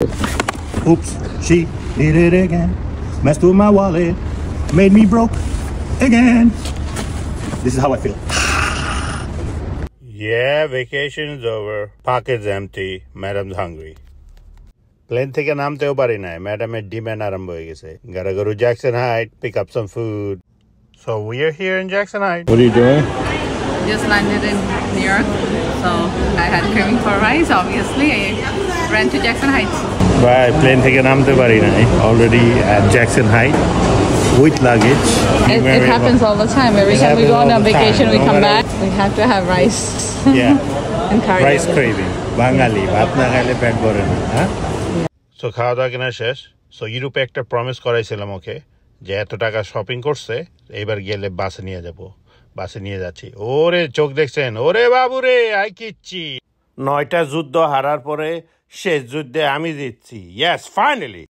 Oops, she did it again. Messed with my wallet, made me broke again. This is how I feel. Yeah, vacation is over. Pocket's empty. Madam's hungry. Plane থেকে নামতেও পারি নাই ম্যাডামের demand আরম্ভ হয়ে গেছে gotta go to Jackson Heights pick up some food so we are here in Jackson Heights. What are you doing? Just landed in New York, so I had craving for rice. Obviously, I ran to Jackson Heights. Bye. Plane থেকে নামতে পারি নাই already at Jackson Heights with luggage. It happens all the time. Every time we go on a vacation, we come back, we have to have rice. Yeah. And curry. Rice craving. বাঙালি ভাত না খাইলে পেট ভরে না হ্যাঁ so খাওয়া দাওয়া কেনা শেষ সো ইউরোপে একটা প্রমিস করাইছিলাম ওকে যে এত টাকা শপিং করছে এইবার গেলে বাসে নিয়ে যাব বাসে নিয়ে যাচ্ছি ওরে চোখ দেখছেন ওরে বাবু রে আই কিচ্ছি 9টা যুদ্ধ হারার পরে শেষ যুদ্ধে আমি জিতছি ইয়েস ফাইনালি